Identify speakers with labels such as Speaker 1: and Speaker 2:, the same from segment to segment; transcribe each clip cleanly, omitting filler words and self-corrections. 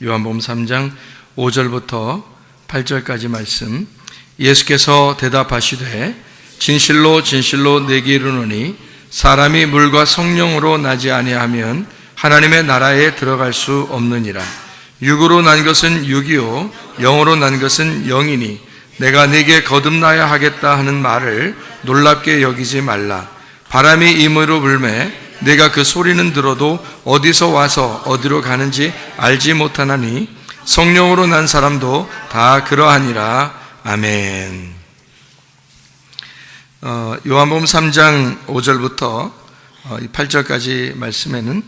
Speaker 1: 요한복음 3장 5절부터 8절까지 말씀. 예수께서 대답하시되 진실로 진실로 내게 이르노니 사람이 물과 성령으로 나지 아니하면 하나님의 나라에 들어갈 수 없느니라. 육으로 난 것은 육이요 영으로 난 것은 영이니 내가 네게 거듭나야 하겠다 하는 말을 놀랍게 여기지 말라. 바람이 임으로 불매 내가 그 소리는 들어도 어디서 와서 어디로 가는지 알지 못하나니 성령으로 난 사람도 다 그러하니라. 아멘. 요한복음 3장 5절부터 8절까지 말씀에는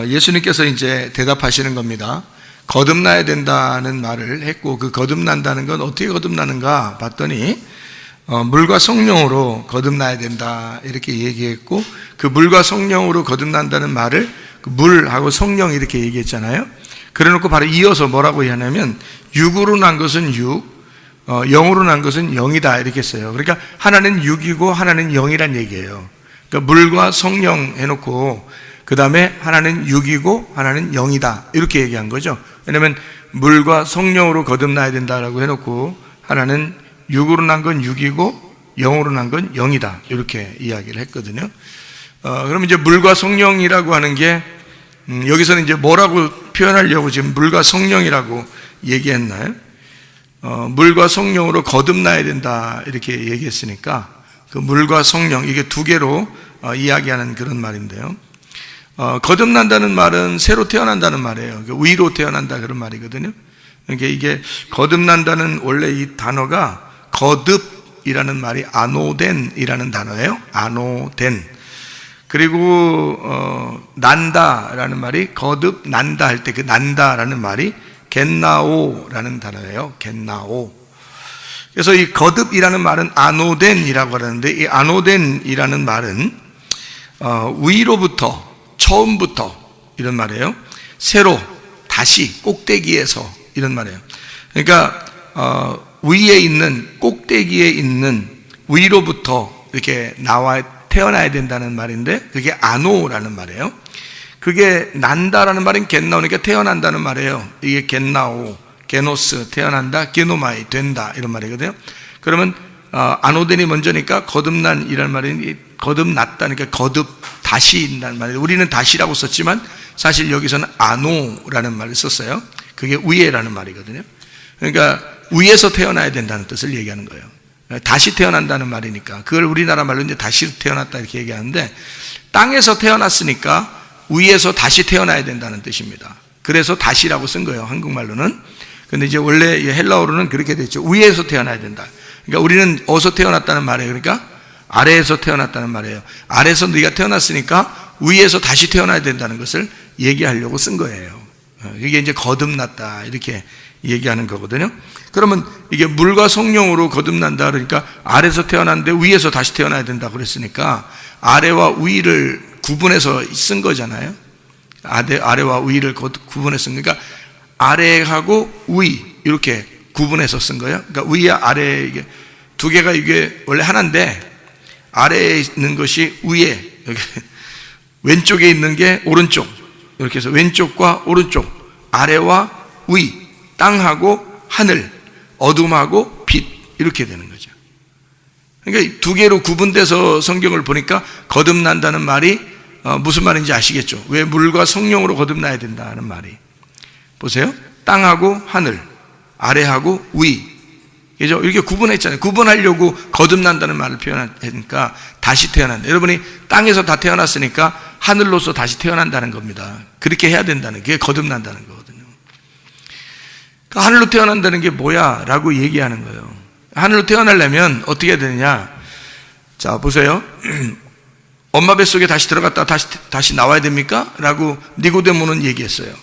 Speaker 1: 예수님께서 이제 대답하시는 겁니다. 거듭나야 된다는 말을 했고, 그 거듭난다는 건 어떻게 거듭나는가 봤더니 물과 성령으로 거듭나야 된다 이렇게 얘기했고, 그 물과 성령으로 거듭난다는 말을 물하고 성령 이렇게 얘기했잖아요. 그래놓고 바로 이어서 뭐라고 하냐면 육으로 난 것은 육, 영으로 난 것은 영이다 이렇게 했어요. 그러니까 하나는 육이고 하나는 영이란 얘기예요. 그러니까 물과 성령 해놓고 그 다음에 하나는 육이고 하나는 영이다 이렇게 얘기한 거죠. 왜냐하면 물과 성령으로 거듭나야 된다라고 해놓고 하나는 육으로 난 건 육이고 영으로 난 건 영이다 이렇게 이야기를 했거든요. 그러면 이제 물과 성령이라고 하는 게 여기서는 이제 뭐라고 표현하려고 지금 물과 성령이라고 얘기했나요? 물과 성령으로 거듭나야 된다 이렇게 얘기했으니까 그 물과 성령 이게 두 개로 이야기하는 그런 말인데요. 거듭난다는 말은 새로 태어난다는 말이에요. 위로 태어난다 그런 말이거든요. 그러니까 이게 거듭난다는 원래 이 단어가 거듭이라는 말이 아노덴이라는 단어예요. 아노덴. 그리고 난다라는 말이 거듭난다 할 때 그 난다라는 말이 겟나오라는 단어예요. 겟나오. 그래서 이 거듭이라는 말은 아노덴이라고 하는데 이 아노덴이라는 말은 위로부터 처음부터 이런 말이에요. 새로 다시 꼭대기에서 이런 말이에요. 그러니까 위에 있는 꼭대기에 있는 위로부터 이렇게 나와 태어나야 된다는 말인데 그게 아노라는 말이에요. 그게 난다라는 말은 겟나오니까 태어난다는 말이에요. 이게 겟나오, 게노스 태어난다, 게노마이 된다 이런 말이거든요. 그러면 아노덴이 먼저니까 거듭난이라는 말이 거듭났다니까 거듭 다시 있다는 말이에요. 우리는 다시라고 썼지만 사실 여기서는 아노라는 말을 썼어요. 그게 위에라는 말이거든요. 그러니까 위에서 태어나야 된다는 뜻을 얘기하는 거예요. 다시 태어난다는 말이니까 그걸 우리나라 말로 이제 다시 태어났다 이렇게 얘기하는데 땅에서 태어났으니까 위에서 다시 태어나야 된다는 뜻입니다. 그래서 다시라고 쓴 거예요. 한국말로는. 근데 이제 원래 헬라어로는 그렇게 됐죠. 위에서 태어나야 된다. 그러니까 우리는 어디서 태어났다는 말이에요. 그러니까 아래에서 태어났다는 말이에요. 아래에서 네가 태어났으니까 위에서 다시 태어나야 된다는 것을 얘기하려고 쓴 거예요. 이게 이제 거듭났다 이렇게 얘기하는 거거든요. 그러면 이게 물과 성령으로 거듭난다 그러니까 아래에서 태어났는데 위에서 다시 태어나야 된다 그랬으니까 아래와 위를 구분해서 쓴 거잖아요. 아래와 위를 구분해서 쓴 거니까 아래하고 위 이렇게 구분해서 쓴 거예요. 그러니까 위와 아래 이게 두 개가 이게 원래 하나인데 아래에 있는 것이 위에 여기 왼쪽에 있는 게 오른쪽 이렇게 해서 왼쪽과 오른쪽 아래와 위 땅하고 하늘 어둠하고 빛 이렇게 되는 거죠. 그러니까 두 개로 구분돼서 성경을 보니까 거듭난다는 말이 무슨 말인지 아시겠죠? 왜 물과 성령으로 거듭나야 된다는 말이 보세요. 땅하고 하늘 아래하고 위 그죠? 이렇게 구분했잖아요. 구분하려고 거듭난다는 말을 표현하니까 다시 태어난다. 여러분이 땅에서 다 태어났으니까 하늘로서 다시 태어난다는 겁니다. 그렇게 해야 된다는 게 거듭난다는 거거든요. 그러니까 하늘로 태어난다는 게 뭐야? 라고 얘기하는 거예요. 하늘로 태어나려면 어떻게 해야 되느냐? 자, 보세요. 엄마 뱃속에 다시 들어갔다 다시 나와야 됩니까? 라고 니고데모는 얘기했어요.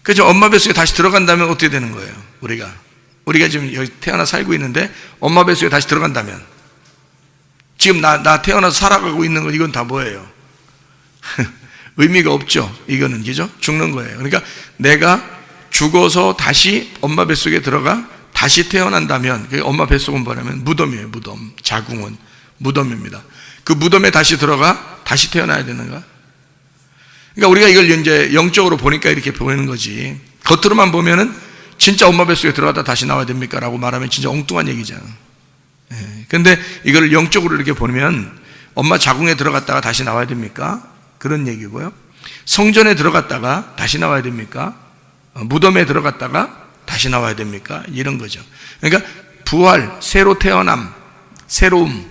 Speaker 1: 그죠? 엄마 뱃속에 다시 들어간다면 어떻게 되는 거예요? 우리가 지금 여기 태어나 살고 있는데 엄마 뱃속에 다시 들어간다면 지금 나 태어나서 살아가고 있는 건 이건 다 뭐예요? 의미가 없죠. 이거는 그죠? 죽는 거예요. 그러니까 내가 죽어서 다시 엄마 뱃속에 들어가 다시 태어난다면 엄마 뱃속은 뭐냐면 무덤이에요. 무덤. 자궁은 무덤입니다. 그 무덤에 다시 들어가 다시 태어나야 되는가? 그러니까 우리가 이걸 이제 영적으로 보니까 이렇게 보이는 거지. 겉으로만 보면은 진짜 엄마 뱃속에 들어갔다 다시 나와야 됩니까? 라고 말하면 진짜 엉뚱한 얘기잖아. 근데 이걸 영적으로 이렇게 보면 엄마 자궁에 들어갔다가 다시 나와야 됩니까? 그런 얘기고요. 성전에 들어갔다가 다시 나와야 됩니까? 무덤에 들어갔다가 다시 나와야 됩니까? 이런 거죠. 그러니까 부활, 새로 태어남, 새로움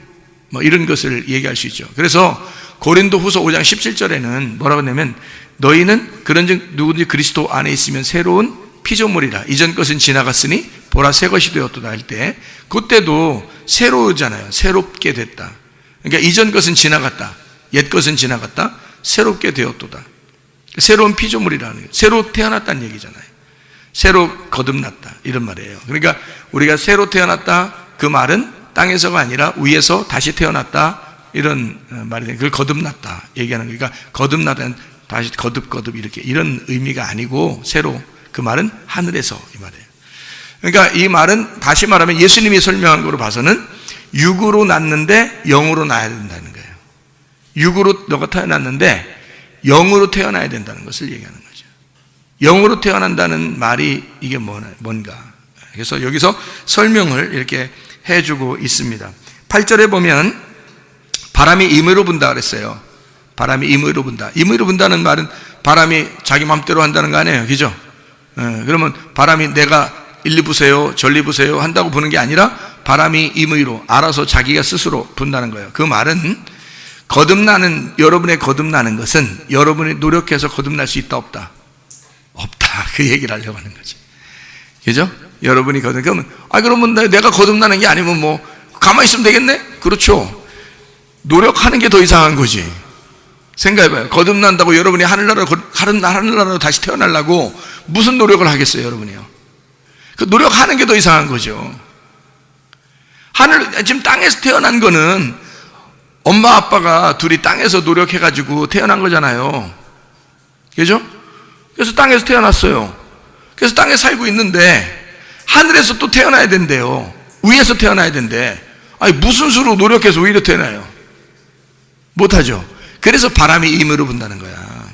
Speaker 1: 뭐 이런 것을 얘기할 수 있죠. 그래서 고린도 후서 5장 17절에는 뭐라고 하냐면 너희는 그런즉 누구든지 그리스도 안에 있으면 새로운 피조물이라. 이전 것은 지나갔으니 보라 새 것이 되었도다 할 때 그때도 새로우잖아요. 새롭게 됐다. 그러니까 이전 것은 지나갔다. 옛 것은 지나갔다. 새롭게 되었도다. 새로운 피조물이라는 거예요. 새로 태어났다는 얘기잖아요. 새로 거듭났다 이런 말이에요. 그러니까 우리가 새로 태어났다 그 말은 땅에서가 아니라 위에서 다시 태어났다 이런 말이에요. 그걸 거듭났다 얘기하는 거예요. 그러니까 거듭나다는 다시 거듭 이렇게 이런 의미가 아니고 새로 그 말은 하늘에서 이 말이에요. 그러니까 이 말은 다시 말하면 예수님이 설명한 거로 봐서는 육으로 낳는데 영으로 낳아야 된다는 거예요. 육으로 너가 태어났는데 영으로 태어나야 된다는 것을 얘기하는 거죠. 영으로 태어난다는 말이 이게 뭔가. 그래서 여기서 설명을 이렇게 해주고 있습니다. 8절에 보면 바람이 임의로 분다 그랬어요. 바람이 임의로 분다. 임의로 분다는 말은 바람이 자기 마음대로 한다는 거 아니에요. 그죠? 그러면 바람이 내가 일리 부세요, 전리 부세요 한다고 부는 게 아니라 바람이 임의로 알아서 자기가 스스로 분다는 거예요. 그 말은 여러분의 거듭나는 것은 여러분이 노력해서 거듭날 수 있다 없다? 없다. 그 얘기를 하려고 하는 거지. 그죠? 여러분이 그러면 내가 거듭나는 게 아니면 뭐 가만히 있으면 되겠네? 그렇죠. 노력하는 게 더 이상한 거지. 생각해봐요. 거듭난다고 여러분이 하늘나라로 다시 태어나려고 무슨 노력을 하겠어요, 여러분이요? 그 노력하는 게 더 이상한 거죠. 지금 땅에서 태어난 거는 엄마 아빠가 둘이 땅에서 노력해가지고 태어난 거잖아요. 그죠? 그래서 땅에서 태어났어요. 그래서 땅에 살고 있는데 하늘에서 또 태어나야 된대요. 위에서 태어나야 된대. 아니 무슨 수로 노력해서 위로 태어나요? 못하죠. 그래서 바람이 임의로 분다는 거야.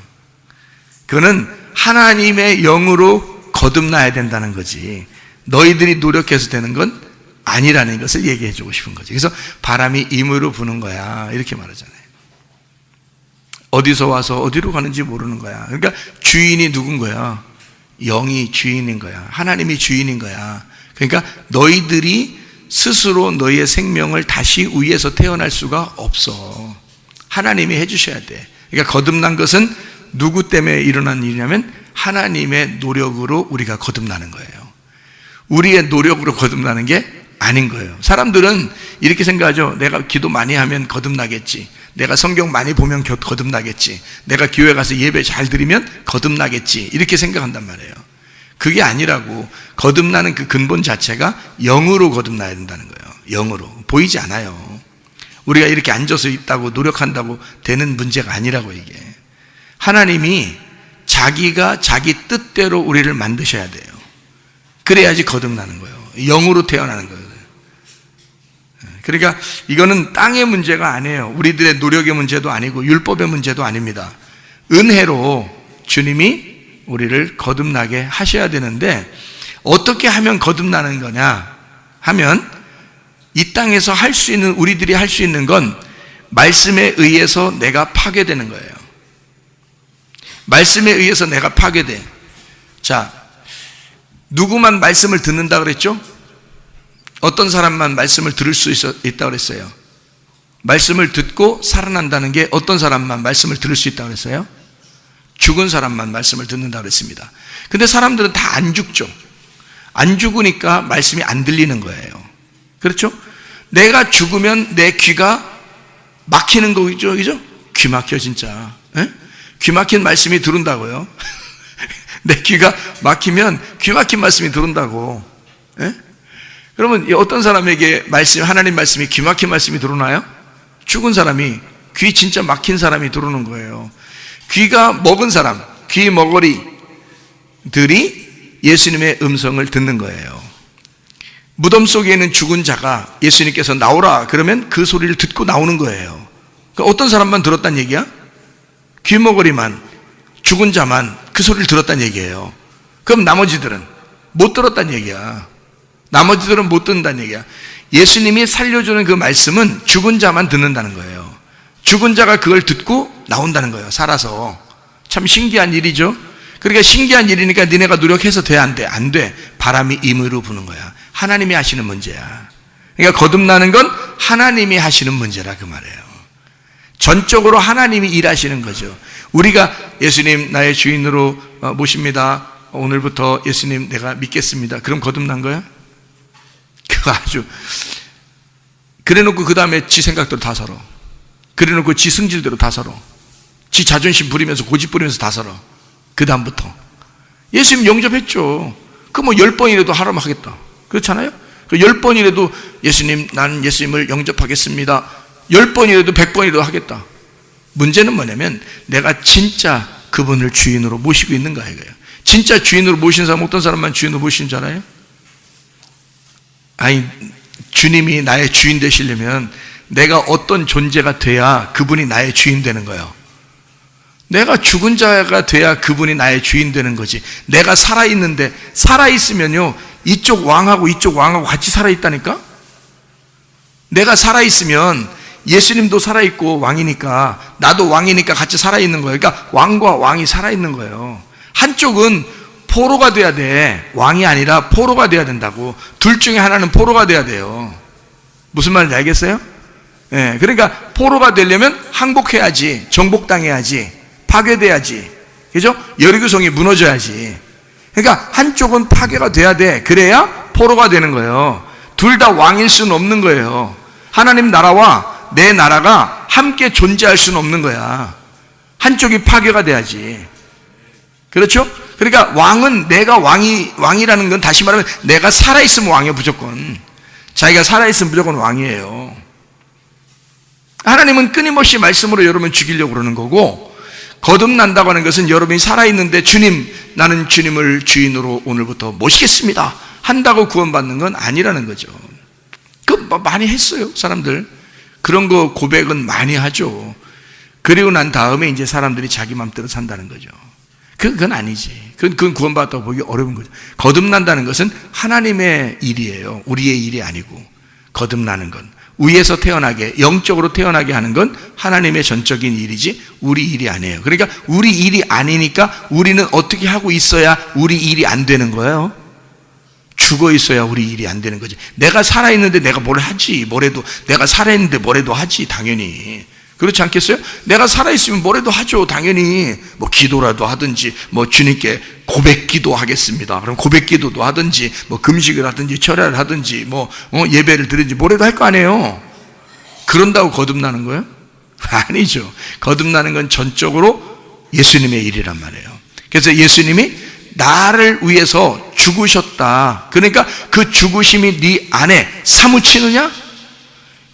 Speaker 1: 그거는 하나님의 영으로 거듭나야 된다는 거지 너희들이 노력해서 되는 건 아니라는 것을 얘기해 주고 싶은 거지. 그래서 바람이 임의로 부는 거야 이렇게 말하잖아요. 어디서 와서 어디로 가는지 모르는 거야. 그러니까 주인이 누군 거야? 영이 주인인 거야. 하나님이 주인인 거야. 그러니까 너희들이 스스로 너희의 생명을 다시 위에서 태어날 수가 없어. 하나님이 해주셔야 돼. 그러니까 거듭난 것은 누구 때문에 일어난 일이냐면 하나님의 노력으로 우리가 거듭나는 거예요. 우리의 노력으로 거듭나는 게 아닌 거예요. 사람들은 이렇게 생각하죠. 내가 기도 많이 하면 거듭나겠지. 내가 성경 많이 보면 거듭나겠지. 내가 교회 가서 예배 잘 드리면 거듭나겠지. 이렇게 생각한단 말이에요. 그게 아니라고. 거듭나는 그 근본 자체가 영으로 거듭나야 된다는 거예요. 영으로. 보이지 않아요. 우리가 이렇게 앉아서 있다고 노력한다고 되는 문제가 아니라고 이게. 하나님이 자기가 자기 뜻대로 우리를 만드셔야 돼요. 그래야지 거듭나는 거예요. 영으로 태어나는 거예요. 그러니까 이거는 땅의 문제가 아니에요. 우리들의 노력의 문제도 아니고 율법의 문제도 아닙니다. 은혜로 주님이 우리를 거듭나게 하셔야 되는데 어떻게 하면 거듭나는 거냐 하면 이 땅에서 할 수 있는 우리들이 할 수 있는 건 말씀에 의해서 내가 파괴되는 거예요. 말씀에 의해서 내가 파괴돼. 자, 누구만 말씀을 듣는다 그랬죠? 어떤 사람만 말씀을 들을 수 있다 그랬어요? 말씀을 듣고 살아난다는 게 어떤 사람만 말씀을 들을 수 있다 그랬어요? 죽은 사람만 말씀을 듣는다 그랬습니다. 근데 사람들은 다 안 죽죠. 안 죽으니까 말씀이 안 들리는 거예요. 그렇죠? 내가 죽으면 내 귀가 막히는 거죠, 그죠? 귀 막혀 진짜. 에? 귀 막힌 말씀이 들어온다고요. 내 귀가 막히면 귀 막힌 말씀이 들어온다고. 에? 그러면 어떤 사람에게 하나님 말씀이 귀 막힌 말씀이 들어오나요? 죽은 사람이, 귀 진짜 막힌 사람이 들어오는 거예요. 귀가 먹은 사람, 귀 먹거리들이 예수님의 음성을 듣는 거예요. 무덤 속에 있는 죽은 자가 예수님께서 나오라 그러면 그 소리를 듣고 나오는 거예요. 어떤 사람만 들었단 얘기야? 귀 먹거리만, 죽은 자만 그 소리를 들었단 얘기예요. 그럼 나머지들은 못 들었다는 얘기야. 나머지들은 못 듣는다는 얘기야. 예수님이 살려주는 그 말씀은 죽은 자만 듣는다는 거예요. 죽은 자가 그걸 듣고 나온다는 거예요. 살아서. 참 신기한 일이죠. 그러니까 신기한 일이니까 니네가 노력해서 돼, 안 돼? 안 돼. 바람이 임의로 부는 거야. 하나님이 하시는 문제야. 그러니까 거듭나는 건 하나님이 하시는 문제라 그 말이에요. 전적으로 하나님이 일하시는 거죠. 우리가 예수님 나의 주인으로 모십니다. 오늘부터 예수님 내가 믿겠습니다. 그럼 거듭난 거야? 그거 아주 그래놓고 그 다음에 지 생각대로 다 살아. 그래놓고 지 승질대로 다 살아. 지 자존심 부리면서 고집 부리면서 다 살아. 그 다음부터 예수님 영접했죠. 그 뭐 10번이라도 하라면 하겠다. 그렇잖아요? 10번이라도 예수님, 나는 예수님을 영접하겠습니다. 10번이라도 100번이라도 하겠다. 문제는 뭐냐면 내가 진짜 그분을 주인으로 모시고 있는가 이거예요. 진짜 주인으로 모시는 사람, 어떤 사람만 주인으로 모시는 줄 알아요? 아니, 주님이 나의 주인 되시려면 내가 어떤 존재가 돼야 그분이 나의 주인 되는 거예요. 내가 죽은 자가 돼야 그분이 나의 주인 되는 거지. 내가 살아있는데, 살아있으면요 이쪽 왕하고 이쪽 왕하고 같이 살아있다니까? 내가 살아있으면 예수님도 살아있고 왕이니까, 나도 왕이니까 같이 살아있는 거예요. 그러니까 왕과 왕이 살아있는 거예요. 한쪽은 포로가 돼야 돼. 왕이 아니라 포로가 돼야 된다고. 둘 중에 하나는 포로가 돼야 돼요. 무슨 말인지 알겠어요? 예, 그러니까 포로가 되려면 항복해야지, 정복당해야지, 파괴돼야지, 그죠? 여리고성이 무너져야지. 그러니까 한쪽은 파괴가 돼야 돼. 그래야 포로가 되는 거예요. 둘 다 왕일 수는 없는 거예요. 하나님 나라와 내 나라가 함께 존재할 수는 없는 거야. 한쪽이 파괴가 돼야지. 그렇죠? 그러니까 왕은, 내가 왕이라는 건 다시 말하면 내가 살아있으면 왕이에요. 무조건. 자기가 살아있으면 무조건 왕이에요. 하나님은 끊임없이 말씀으로 여러분을 죽이려고 그러는 거고, 거듭난다고 하는 것은 여러분이 살아있는데 주님, 나는 주님을 주인으로 오늘부터 모시겠습니다 한다고 구원받는 건 아니라는 거죠. 많이 했어요, 사람들. 그런 거 고백은 많이 하죠. 그리고 난 다음에 이제 사람들이 자기 마음대로 산다는 거죠. 그건 아니지. 그건 구원받았다고 보기 어려운 거죠. 거듭난다는 것은 하나님의 일이에요. 우리의 일이 아니고. 거듭나는 건 위에서 태어나게, 영적으로 태어나게 하는 건 하나님의 전적인 일이지 우리 일이 아니에요. 그러니까 우리 일이 아니니까 우리는 어떻게 하고 있어야 우리 일이 안 되는 거예요? 죽어 있어야 우리 일이 안 되는 거지. 내가 살아있는데 내가 뭘 하지, 뭐래도. 내가 살아있는데 뭐래도 하지, 당연히. 그렇지 않겠어요? 내가 살아있으면 뭐래도 하죠, 당연히. 뭐 기도라도 하든지, 뭐 주님께 고백 기도 하겠습니다. 그럼 고백 기도도 하든지, 뭐 금식을 하든지, 철야를 하든지, 뭐 예배를 드리든지 뭐래도 할 거 아니에요. 그런다고 거듭나는 거예요? 아니죠. 거듭나는 건 전적으로 예수님의 일이란 말이에요. 그래서 예수님이 나를 위해서 죽으셨다. 그러니까 그 죽으심이 네 안에 사무치느냐?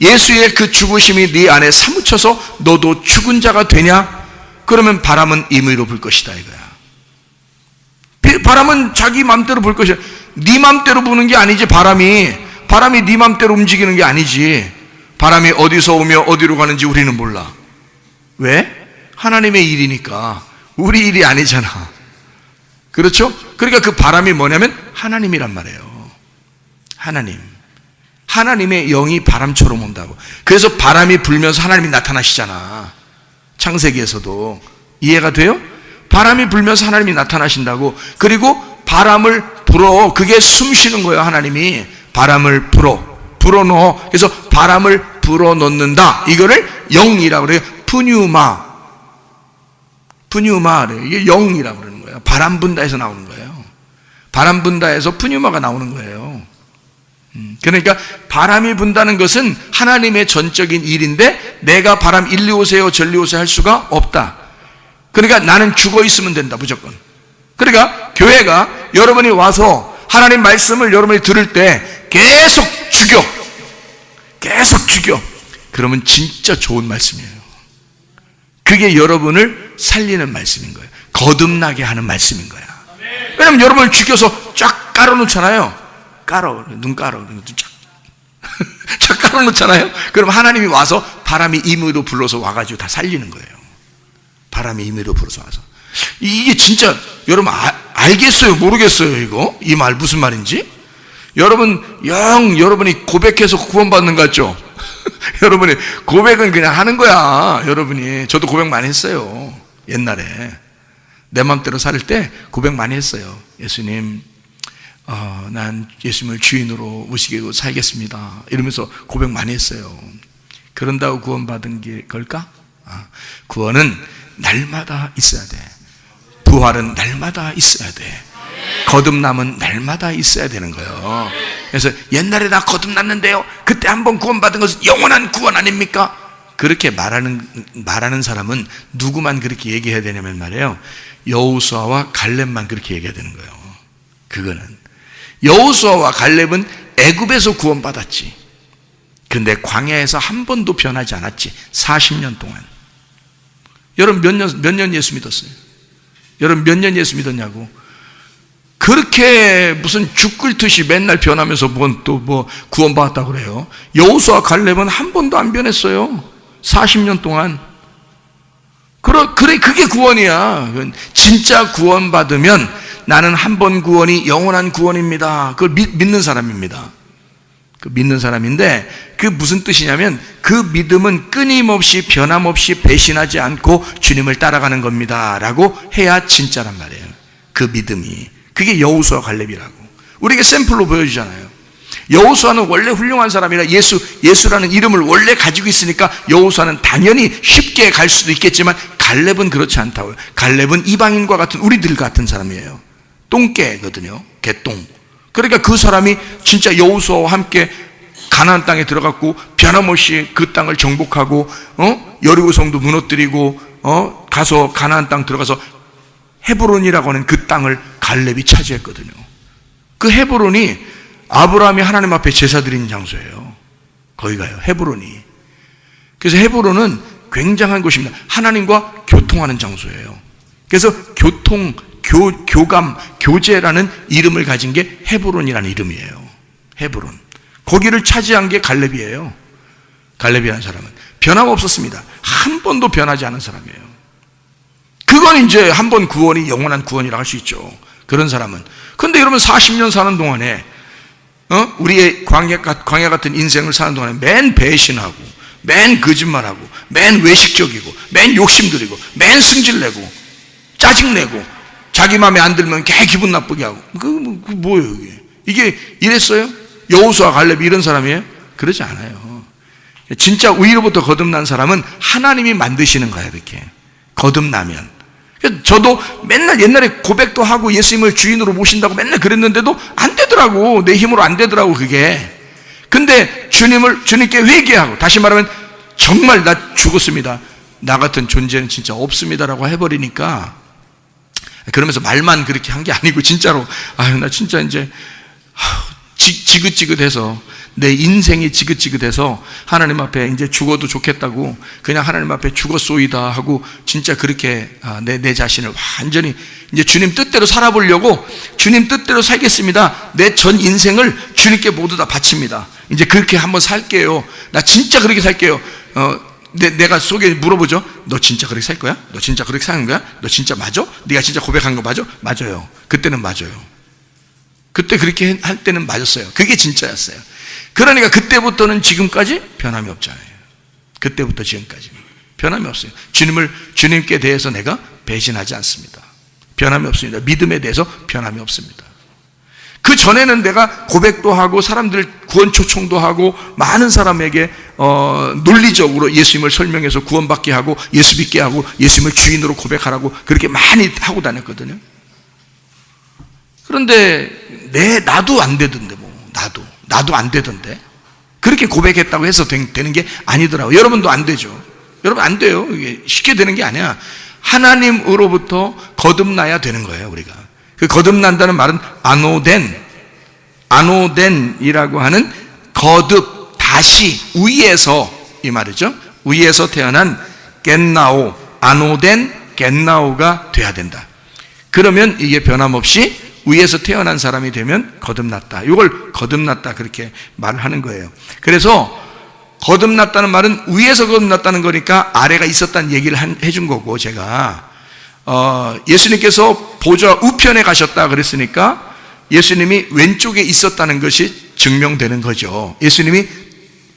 Speaker 1: 예수의 그 죽으심이 네 안에 사무쳐서 너도 죽은 자가 되냐? 그러면 바람은 임의로 불 것이다 이거야. 바람은 자기 맘대로 불 것이야. 네 맘대로 부는 게 아니지. 바람이 네 맘대로 움직이는 게 아니지. 바람이 어디서 오며 어디로 가는지 우리는 몰라. 왜? 하나님의 일이니까. 우리 일이 아니잖아. 그렇죠? 그러니까 그 바람이 뭐냐면 하나님이란 말이에요. 하나님의 영이 바람처럼 온다고. 그래서 바람이 불면서 하나님이 나타나시잖아. 창세기에서도. 이해가 돼요? 바람이 불면서 하나님이 나타나신다고. 그리고 바람을 불어. 그게 숨 쉬는 거예요. 하나님이 바람을 불어넣어. 그래서 바람을 불어넣는다. 이거를 영이라고 그래요. 푸뉴마. 이게 영이라고 그러는 거예요. 바람 분다에서 나오는 거예요. 바람 분다에서 푸뉴마가 나오는 거예요. 그러니까 바람이 분다는 것은 하나님의 전적인 일인데 내가 바람 일리 오세요 절리 오세요 할 수가 없다. 그러니까 나는 죽어 있으면 된다, 무조건. 그러니까 교회가 여러분이 와서 하나님 말씀을 여러분이 들을 때 계속 죽여. 그러면 진짜 좋은 말씀이에요. 그게 여러분을 살리는 말씀인 거예요. 거듭나게 하는 말씀인 거야. 왜냐면 여러분을 죽여서 쫙 깔아놓잖아요. 눈 깔아. 쫙 깔아놓잖아요. 그럼 하나님이 와서 바람이 임의로 불러서 와가지고 다 살리는 거예요. 바람이 임의로 불어서 와서. 이게 진짜 여러분 알겠어요? 모르겠어요? 이거? 이 말 무슨 말인지? 여러분 여러분이 고백해서 구원받는 것 같죠? 여러분이 고백은 그냥 하는 거야. 여러분이. 저도 고백 많이 했어요. 옛날에 내 마음대로 살 때 고백 많이 했어요. 예수님, 난 예수님을 주인으로 모시고 살겠습니다. 이러면서 고백 많이 했어요. 그런다고 구원받은 게 걸까? 구원은 날마다 있어야 돼. 부활은 날마다 있어야 돼. 거듭남은 날마다 있어야 되는 거예요. 그래서 옛날에 나 거듭났는데요, 그때 한번 구원받은 것은 영원한 구원 아닙니까? 그렇게 말하는 사람은 누구만 그렇게 얘기해야 되냐면 말이에요, 여호수아와 갈렙만 그렇게 얘기해야 되는 거예요. 그거는 여호수아와 갈렙은 애굽에서 구원받았지. 근데 광야에서 한 번도 변하지 않았지. 40년 동안. 여러분 몇 년 예수 믿었어요? 여러분 몇 년 예수 믿었냐고? 그렇게 무슨 죽 끓듯이 맨날 변하면서 뭐 구원받았다고 그래요. 여호수아 갈렙은 한 번도 안 변했어요. 40년 동안. 그래 그게 구원이야. 진짜 구원받으면 나는 한 번 구원이 영원한 구원입니다. 그걸 믿는 사람입니다. 그 믿는 사람인데, 그 무슨 뜻이냐면 그 믿음은 끊임없이 변함없이 배신하지 않고 주님을 따라가는 겁니다 라고 해야 진짜란 말이에요. 그 믿음이. 그게 여호수아 갈렙이라고 우리에게 샘플로 보여주잖아요. 여호수아는 원래 훌륭한 사람이라 예수라는 이름을 원래 가지고 있으니까 여호수아는 당연히 쉽게 갈 수도 있겠지만 갈렙은 그렇지 않다고요. 갈렙은 이방인과 같은 우리들 같은 사람이에요. 똥개거든요. 개똥. 그러니까 그 사람이 진짜 여호수아와 함께 가나안 땅에 들어갔고 변함없이 그 땅을 정복하고 여리고성도 무너뜨리고 가서 가나안 땅 들어가서 헤브론이라고 하는 그 땅을 갈렙이 차지했거든요. 그 헤브론이 아브라함이 하나님 앞에 제사 드리는 장소예요. 거기 가요. 헤브론이. 그래서 헤브론은 굉장한 곳입니다. 하나님과 교통하는 장소예요. 그래서 교감, 교제라는 이름을 가진 게 헤브론이라는 이름이에요. 헤브론. 거기를 차지한 게 갈렙이에요. 갈렙이라는 사람은 변함없었습니다. 한 번도 변하지 않은 사람이에요. 그건 이제 한 번 구원이 영원한 구원이라고 할 수 있죠. 그런 사람은. 근데 여러분 40년 사는 동안에 우리의 광야 같은 인생을 사는 동안에 맨 배신하고 맨 거짓말하고 맨 외식적이고 맨 욕심들이고 맨 승질내고 짜증내고 자기 마음에 안 들면 개 기분 나쁘게 하고 뭐예요 이게 이랬어요? 여호수아 갈렙이 이런 사람이에요? 그러지 않아요. 진짜 위로부터 거듭난 사람은 하나님이 만드시는 거야. 이렇게 거듭나면. 저도 맨날 옛날에 고백도 하고 예수님을 주인으로 모신다고 맨날 그랬는데도 안 되더라고. 내 힘으로 안 되더라고 그게. 근데 주님께 회개하고, 다시 말하면 정말 나 죽었습니다, 나 같은 존재는 진짜 없습니다라고 해버리니까, 그러면서 말만 그렇게 한 게 아니고 진짜로 나 진짜 이제 지긋지긋해서, 내 인생이 지긋지긋해서 하나님 앞에 이제 죽어도 좋겠다고 그냥 하나님 앞에 죽었소이다 하고 진짜 그렇게 내 자신을 완전히 이제 주님 뜻대로 살아보려고, 주님 뜻대로 살겠습니다, 내 전 인생을 주님께 모두 다 바칩니다, 이제 그렇게 한번 살게요, 나 진짜 그렇게 살게요. 내가 속에 물어보죠. 너 진짜 그렇게 살 거야? 너 진짜 그렇게 사는 거야? 너 진짜 맞아? 네가 진짜 고백한 거 맞아? 맞아요. 그때는 맞아요. 그때 그렇게 할 때는 맞았어요. 그게 진짜였어요. 그러니까 그때부터는 지금까지 변함이 없잖아요. 그때부터 지금까지 변함이 없어요. 주님께 대해서 내가 배신하지 않습니다. 변함이 없습니다. 믿음에 대해서 변함이 없습니다. 그 전에는 내가 고백도 하고 사람들 구원 초청도 하고 많은 사람에게 논리적으로 예수님을 설명해서 구원받게 하고 예수 믿게 하고 예수님을 주인으로 고백하라고 그렇게 많이 하고 다녔거든요. 그런데 나도 안 되던데, 나도 안 되던데, 그렇게 고백했다고 해서 되는 게 아니더라고요. 여러분도 안 되죠. 여러분 안 돼요. 이게 쉽게 되는 게 아니야. 하나님으로부터 거듭나야 되는 거예요. 우리가 그 거듭난다는 말은 아노덴이라고 하는 거듭, 다시, 위에서, 이 말이죠. 위에서 태어난 겟나오, 아노덴 겟나오가 돼야 된다. 그러면 이게 변함없이 위에서 태어난 사람이 되면 거듭났다. 이걸 거듭났다 그렇게 말을 하는 거예요. 그래서 거듭났다는 말은 위에서 거듭났다는 거니까 아래가 있었다는 얘기를 해준 거고, 제가 예수님께서 보좌 우편에 가셨다 그랬으니까 예수님이 왼쪽에 있었다는 것이 증명되는 거죠. 예수님이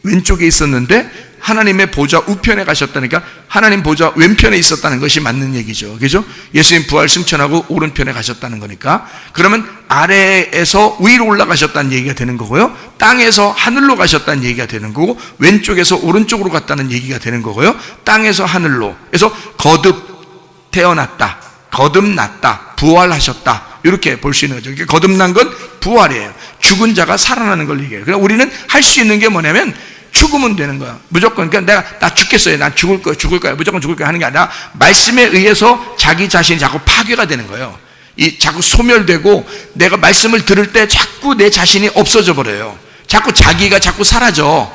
Speaker 1: 왼쪽에 있었는데 하나님의 보좌 우편에 가셨다니까 하나님 보좌 왼편에 있었다는 것이 맞는 얘기죠. 그죠? 예수님 부활 승천하고 오른편에 가셨다는 거니까. 그러면 아래에서 위로 올라가셨다는 얘기가 되는 거고요. 땅에서 하늘로 가셨다는 얘기가 되는 거고, 왼쪽에서 오른쪽으로 갔다는 얘기가 되는 거고요. 땅에서 하늘로. 그래서 거듭 태어났다, 거듭났다, 부활하셨다, 이렇게 볼 수 있는 거죠. 그러니까 거듭난 건 부활이에요. 죽은 자가 살아나는 걸 얘기해요. 그러니까 우리는 할 수 있는 게 뭐냐면 죽으면 되는 거야. 무조건. 그러니까 나 죽겠어요. 난 죽을 거야. 무조건 죽을 거야 하는 게 아니라 말씀에 의해서 자기 자신이 자꾸 파괴가 되는 거예요. 자꾸 소멸되고 내가 말씀을 들을 때 자꾸 내 자신이 없어져 버려요. 자기가 자꾸 사라져.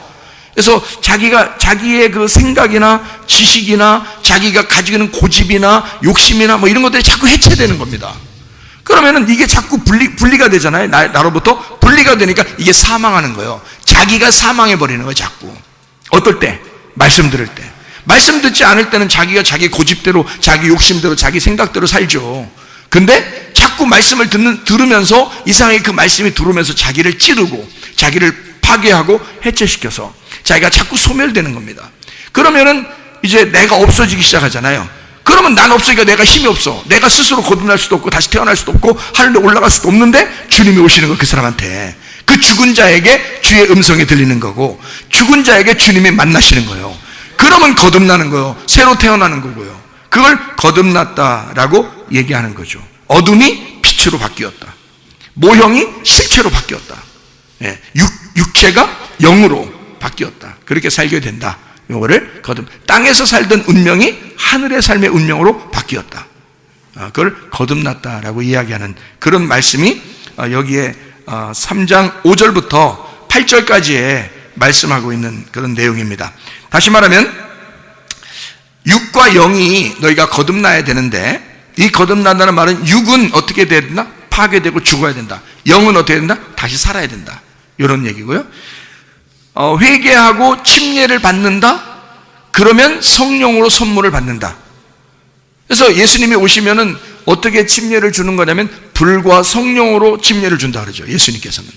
Speaker 1: 그래서 자기의 그 생각이나 지식이나 자기가 가지고 있는 고집이나 욕심이나 뭐 이런 것들이 자꾸 해체되는 겁니다. 그러면은 이게 자꾸 분리가 되잖아요. 나로부터 분리가 되니까 이게 사망하는 거예요. 자기가 사망해 버리는 거예요. 자꾸. 어떨 때? 말씀 들을 때. 말씀 듣지 않을 때는 자기가 자기 고집대로, 자기 욕심대로, 자기 생각대로 살죠. 근데 자꾸 말씀을 들으면서 이상하게 그 말씀이 들어오면서 자기를 찌르고 자기를 파괴하고 해체시켜서 자기가 자꾸 소멸되는 겁니다. 그러면은 이제 내가 없어지기 시작하잖아요. 그러면 난 없으니까 내가 힘이 없어. 내가 스스로 거듭날 수도 없고 다시 태어날 수도 없고 하늘에 올라갈 수도 없는데 주님이 오시는 거, 그 사람한테. 그 죽은 자에게 주의 음성이 들리는 거고, 죽은 자에게 주님이 만나시는 거예요. 그러면 거듭나는 거예요. 새로 태어나는 거고요. 그걸 거듭났다라고 얘기하는 거죠. 어둠이 빛으로 바뀌었다. 모형이 실체로 바뀌었다. 육체가 영으로 바뀌었다. 그렇게 살게 된다. 이거를 땅에서 살던 운명이 하늘의 삶의 운명으로 바뀌었다. 그걸 거듭났다라고 이야기하는 그런 말씀이 여기에 3장 5절부터 8절까지에 말씀하고 있는 그런 내용입니다. 다시 말하면 육과 영이 너희가 거듭나야 되는데, 이 거듭난다는 말은 육은 어떻게 돼야 된다? 파괴되고 죽어야 된다. 영은 어떻게 된다? 다시 살아야 된다. 이런 얘기고요. 회개하고 침례를 받는다? 그러면 성령으로 선물을 받는다. 그래서 예수님이 오시면은 어떻게 침례를 주는 거냐면 불과 성령으로 침례를 준다 그러죠. 예수님께서는.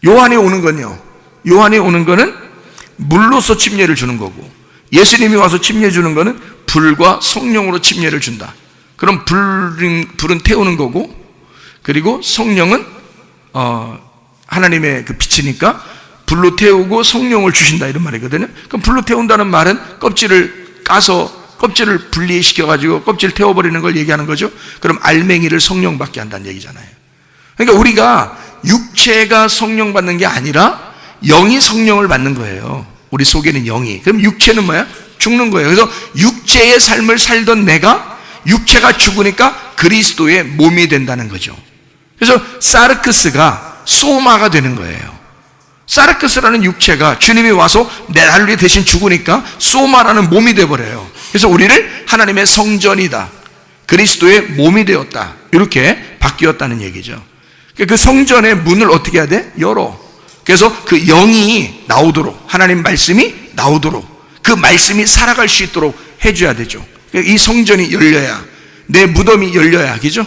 Speaker 1: 요한이 오는 거는 물로서 침례를 주는 거고, 예수님이 와서 침례 주는 거는 불과 성령으로 침례를 준다. 그럼 불은 태우는 거고, 그리고 성령은 하나님의 그 빛이니까 불로 태우고 성령을 주신다, 이런 말이거든요. 그럼 불로 태운다는 말은 껍질을 까서 껍질을 분리시켜가지고 껍질 태워버리는 걸 얘기하는 거죠. 그럼 알맹이를 성령 받게 한다는 얘기잖아요. 그러니까 우리가 육체가 성령 받는 게 아니라 영이 성령을 받는 거예요. 우리 속에는 영이. 그럼 육체는 뭐야? 죽는 거예요. 그래서 육체의 삶을 살던 내가 육체가 죽으니까 그리스도의 몸이 된다는 거죠. 그래서 사르크스가 소마가 되는 거예요. 사르크스라는 육체가 주님이 와서 나를 위해 대신 죽으니까 소마라는 몸이 되어버려요. 그래서 우리를 하나님의 성전이다, 그리스도의 몸이 되었다, 이렇게 바뀌었다는 얘기죠. 그 성전의 문을 어떻게 해야 돼? 열어. 그래서 그 영이 나오도록, 하나님 말씀이 나오도록, 그 말씀이 살아갈 수 있도록 해줘야 되죠. 이 성전이 열려야, 내 무덤이 열려야, 그죠?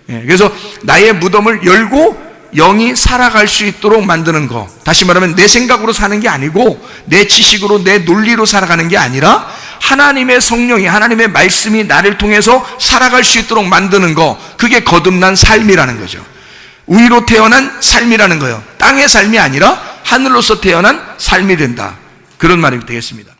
Speaker 1: 그래서 나의 무덤을 열고 영이 살아갈 수 있도록 만드는 거. 다시 말하면 내 생각으로 사는 게 아니고 내 지식으로, 내 논리로 살아가는 게 아니라 하나님의 성령이, 하나님의 말씀이 나를 통해서 살아갈 수 있도록 만드는 거. 그게 거듭난 삶이라는 거죠. 위로 태어난 삶이라는 거예요. 땅의 삶이 아니라 하늘로서 태어난 삶이 된다. 그런 말이 되겠습니다.